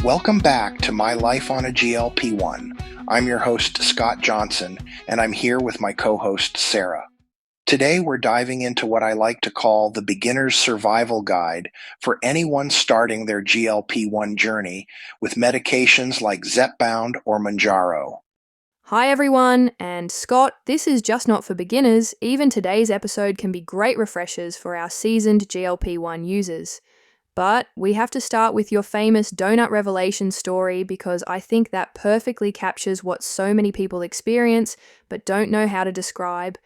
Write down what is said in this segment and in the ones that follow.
Welcome back to My Life on a GLP1. I'm your host, Scott Johnson, and I'm here with my co-host, Sarah. Today, we're diving into what I like to call the beginner's survival guide for anyone starting their GLP1 journey with medications like Zepbound or Mounjaro. Hi everyone, and Scott, this is just not for beginners. Even today's episode can be great refreshers for our seasoned GLP-1 users. But we have to start with your famous donut revelation story because I think that perfectly captures what so many people experience but don't know how to describe.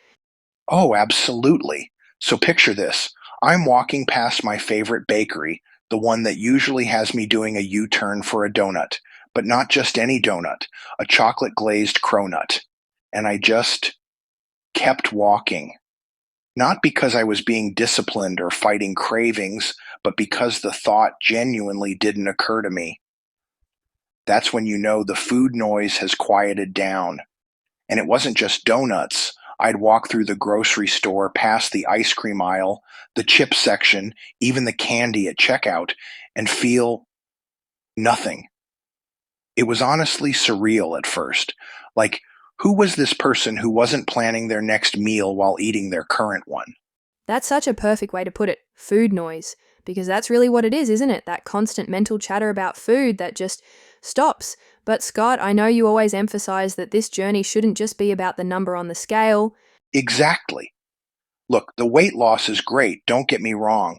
Oh, absolutely. So picture this. I'm walking past my favorite bakery, the one that usually has me doing a U-turn for a donut, but not just any donut, a chocolate glazed cronut. And I just kept walking. Not because I was being disciplined or fighting cravings, but because the thought genuinely didn't occur to me. That's when you know the food noise has quieted down. And it wasn't just donuts. I'd walk through the grocery store, past the ice cream aisle, the chip section, even the candy at checkout, and feel nothing. It was honestly surreal at first. Like, who was this person who wasn't planning their next meal while eating their current one? That's such a perfect way to put it, food noise, because that's really what it is, isn't it? That constant mental chatter about food that just stops. But Scott, I know you always emphasize that this journey shouldn't just be about the number on the scale. Exactly. Look, the weight loss is great, don't get me wrong,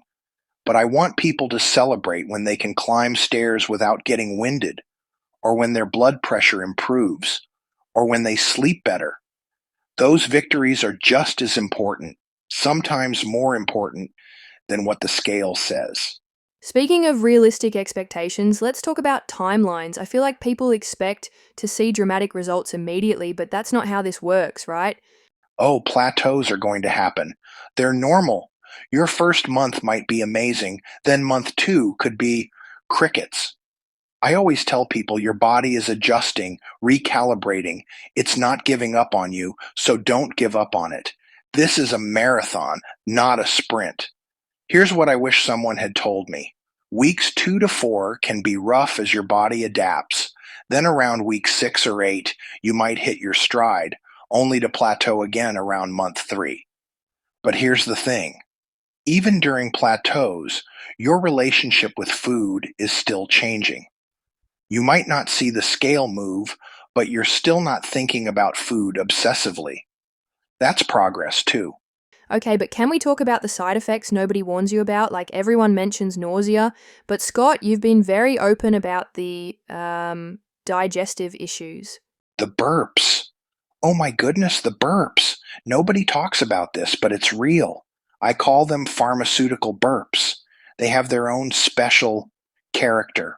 but I want people to celebrate when they can climb stairs without getting winded, or when their blood pressure improves, or when they sleep better. Those victories are just as important, sometimes more important than what the scale says. Speaking of realistic expectations, let's talk about timelines. I feel like people expect to see dramatic results immediately, but that's not how this works, right? Oh, plateaus are going to happen. They're normal. Your first month might be amazing, then month two could be crickets. I always tell people your body is adjusting, recalibrating. It's not giving up on you, so don't give up on it. This is a marathon, not a sprint. Here's what I wish someone had told me. Weeks 2 to 4 can be rough as your body adapts. Then around week 6 or 8, you might hit your stride, only to plateau again around month 3. But here's the thing. Even during plateaus, your relationship with food is still changing. You might not see the scale move, but you're still not thinking about food obsessively. That's progress too. Okay, but can we talk about the side effects nobody warns you about? Like everyone mentions nausea, but Scott, you've been very open about the digestive issues. The burps. Oh my goodness, the burps. Nobody talks about this, but it's real. I call them pharmaceutical burps. They have their own special character.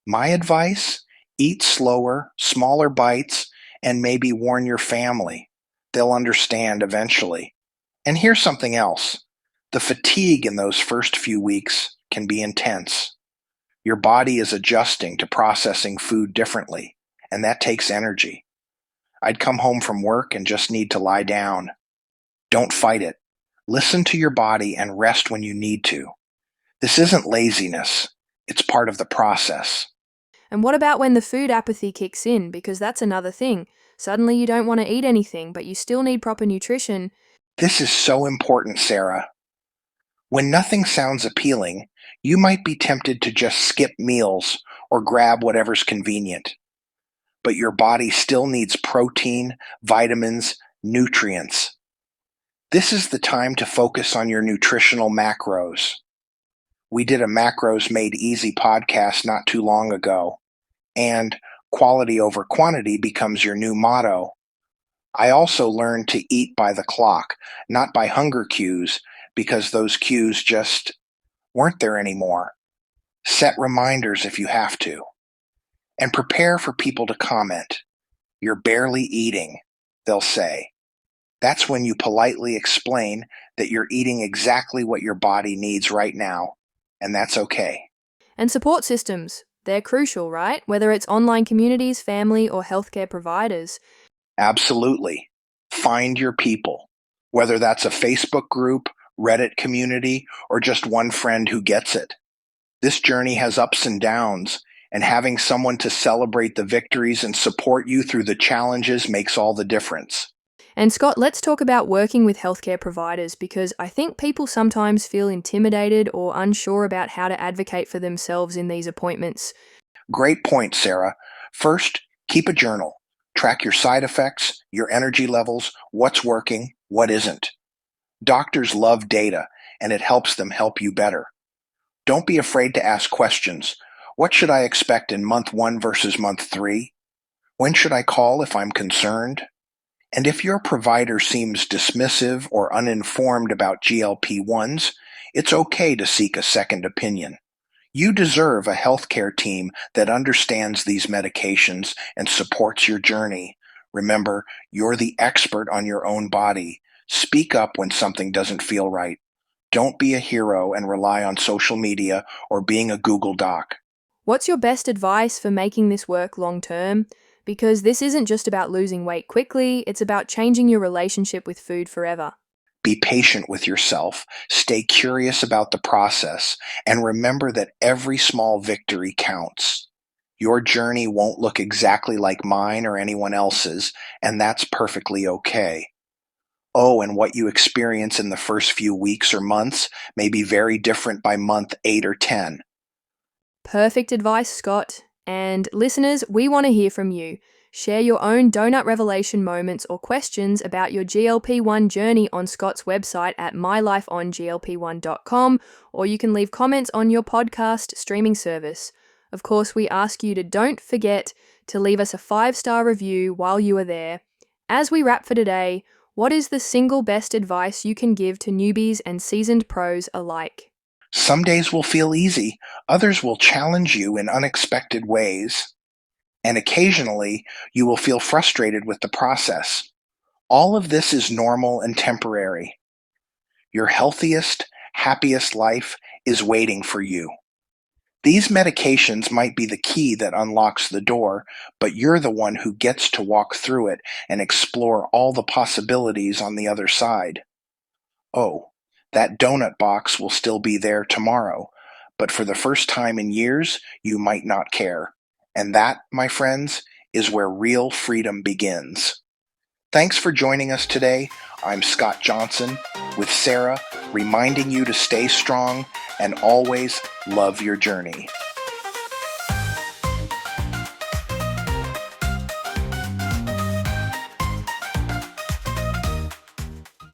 My advice? Eat slower, smaller bites, and maybe warn your family. They'll understand eventually. And here's something else. The fatigue in those first few weeks can be intense. Your body is adjusting to processing food differently, and that takes energy. I'd come home from work and just need to lie down. Don't fight it. Listen to your body and rest when you need to. This isn't laziness. It's part of the process. And what about when the food apathy kicks in? Because that's another thing. Suddenly you don't want to eat anything, but you still need proper nutrition. This is so important, Sarah. When nothing sounds appealing, you might be tempted to just skip meals or grab whatever's convenient. But your body still needs protein, vitamins, nutrients. This is the time to focus on your nutritional macros. We did a Macros Made Easy podcast not too long ago, and quality over quantity becomes your new motto. I also learned to eat by the clock, not by hunger cues, because those cues just weren't there anymore. Set reminders if you have to. And prepare for people to comment. You're barely eating, they'll say. That's when you politely explain that you're eating exactly what your body needs right now, and that's okay. And support systems. They're crucial, right? Whether it's online communities, family, or healthcare providers. Absolutely. Find your people, whether that's a Facebook group, Reddit community, or just one friend who gets it. This journey has ups and downs, And having someone to celebrate the victories and support you through the challenges makes all the difference. And Scott, let's talk about working with healthcare providers because I think people sometimes feel intimidated or unsure about how to advocate for themselves in these appointments. Great point, Sarah. First, keep a journal. Track your side effects, your energy levels, what's working, what isn't. Doctors love data, and it helps them help you better. Don't be afraid to ask questions. What should I expect in month 1 versus month 3? When should I call if I'm concerned? And if your provider seems dismissive or uninformed about GLP-1s, it's okay to seek a second opinion. You deserve a healthcare team that understands these medications and supports your journey. Remember, you're the expert on your own body. Speak up when something doesn't feel right. Don't be a hero and rely on social media or being a Google Doc. What's your best advice for making this work long term? Because this isn't just about losing weight quickly, it's about changing your relationship with food forever. Be patient with yourself, stay curious about the process, and remember that every small victory counts. Your journey won't look exactly like mine or anyone else's, and that's perfectly okay. Oh, and what you experience in the first few weeks or months may be very different by month 8 or 10. Perfect advice, Scott. And listeners, we want to hear from you. Share your own donut revelation moments or questions about your GLP-1 journey on Scott's website at mylifeonglp1.com, or you can leave comments on your podcast streaming service. Of course, we ask you to don't forget to leave us a 5-star review while you are there. As we wrap for today, what is the single best advice you can give to newbies and seasoned pros alike? Some days will feel easy, others will challenge you in unexpected ways, and occasionally you will feel frustrated with the process. All of this is normal and temporary. Your healthiest, happiest life is waiting for you. These medications might be the key that unlocks the door, but you're the one who gets to walk through it and explore all the possibilities on the other side. Oh, that donut box will still be there tomorrow, but for the first time in years, you might not care. And that, my friends, is where real freedom begins. Thanks for joining us today. I'm Scott Johnson with Sarah, reminding you to stay strong and always love your journey.